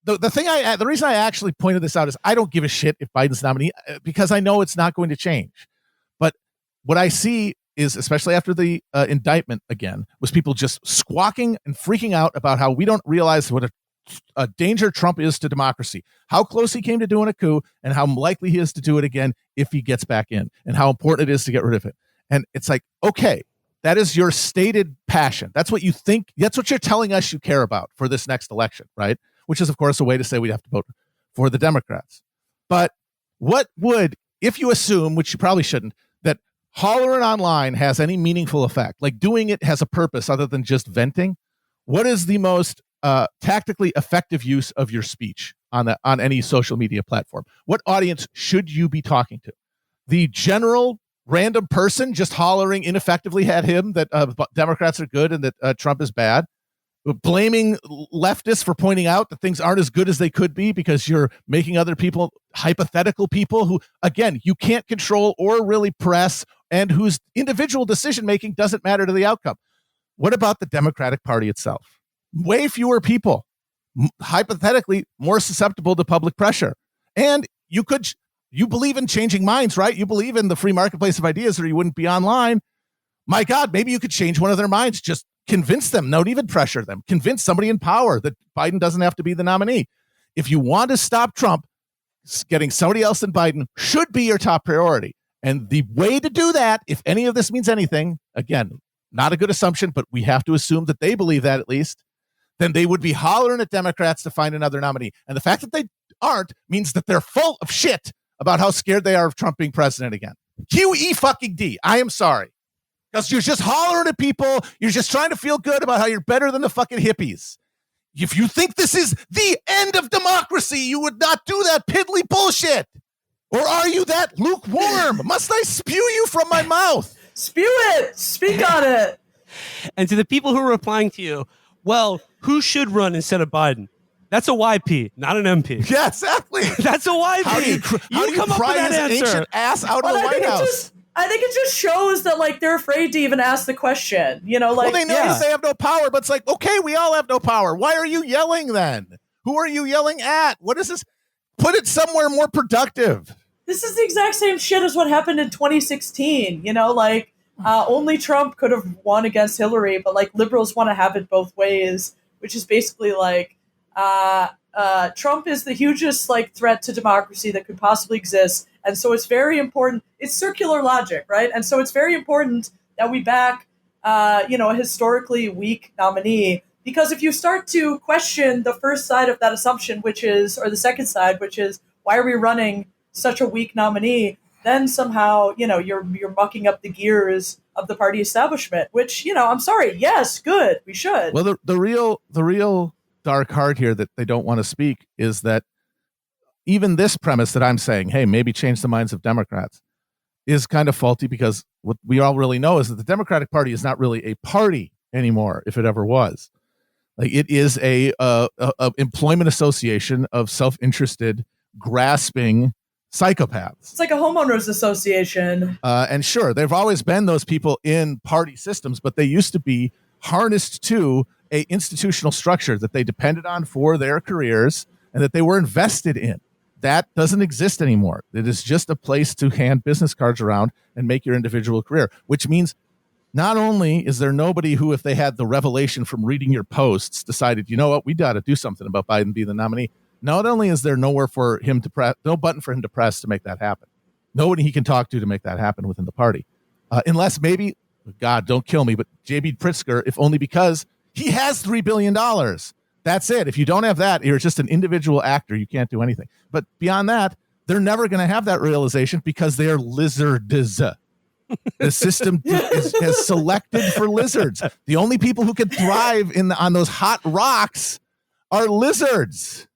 the reason I actually pointed this out is I don't give a shit if Biden's nominee because I know it's not going to change. But what I see is, especially after the indictment again, was people just squawking and freaking out about how we don't realize what a danger Trump is to democracy, how close he came to doing a coup, and how likely he is to do it again if he gets back in, and how important it is to get rid of it. And it's like, okay, that is your stated passion. That's what you think. That's what you're telling us you care about for this next election, right? Which is, of course, a way to say we have to vote for the Democrats. But what would, if you assume, which you probably shouldn't, that hollering online has any meaningful effect, like doing it has a purpose other than just venting, what is the most tactically effective use of your speech on any social media platform? What audience should you be talking to? The general random person just hollering ineffectively at him that Democrats are good and that Trump is bad, blaming leftists for pointing out that things aren't as good as they could be because you're making other people hypothetical people who, again, you can't control or really press and whose individual decision making doesn't matter to the outcome. What about the Democratic Party itself? Way fewer people, hypothetically more susceptible to public pressure. And you believe in changing minds, right? You believe in the free marketplace of ideas or you wouldn't be online. My God, maybe you could change one of their minds. Just convince them, don't even pressure them. Convince somebody in power that Biden doesn't have to be the nominee. If you want to stop Trump, getting somebody else than Biden should be your top priority. And the way to do that, if any of this means anything, again, not a good assumption, but we have to assume that they believe that at least, then they would be hollering at Democrats to find another nominee. And the fact that they aren't means that they're full of shit about how scared they are of Trump being president again. QE I am sorry. Because you're just hollering at people. You're just trying to feel good about how you're better than the fucking hippies. If you think this is the end of democracy, you would not do that piddly bullshit. Or are you that lukewarm? Must I spew you from my mouth? Spew it. Speak on it. And to the people who are replying to you, well, who should run instead of Biden? That's a YP, not an MP. Yeah, exactly. That's a YP. How do you come up with pry that his answer? ancient ass out of the White House? I think it just shows that, like, they're afraid to even ask the question. You know, like, well, they know that they have no power, but it's like, okay, we all have no power. Why are you yelling then? Who are you yelling at? What is this? Put it somewhere more productive. This is the exact same shit as what happened in 2016. You know, like, only Trump could have won against Hillary, but, like, liberals want to have it both ways, which is basically like, Trump is the hugest, like, threat to democracy that could possibly exist. And so it's very important. It's circular logic, right? And so it's very important that we back, a historically weak nominee. Because if you start to question the first side of that assumption, which is, or the second side, which is, why are we running such a weak nominee? Then somehow, you're mucking up the gears of the party establishment, which, I'm sorry. Yes, good. We should. Well, the real dark heart here that they don't want to speak is that even this premise that I'm saying, hey, maybe change the minds of Democrats, is kind of faulty because what we all really know is that the Democratic Party is not really a party anymore, if it ever was. Like, it is a employment association of self-interested, grasping psychopaths. It's like a homeowners association. And sure, there've always been those people in party systems, but they used to be harnessed to a institutional structure that they depended on for their careers and that they were invested in. That doesn't exist anymore. It is just a place to hand business cards around and make your individual career, which means not only is there nobody who, if they had the revelation from reading your posts, decided, you know what, we got to do something about Biden being the nominee. Not only is there nowhere for him to press, no button for him to press to make that happen. Nobody he can talk to make that happen within the party. Unless maybe, God, don't kill me, but J.B. Pritzker, if only because he has $3 billion. That's it. If you don't have that, you're just an individual actor. You can't do anything. But beyond that, they're never going to have that realization because they are lizards. The system has selected for lizards. The only people who can thrive on those hot rocks are lizards.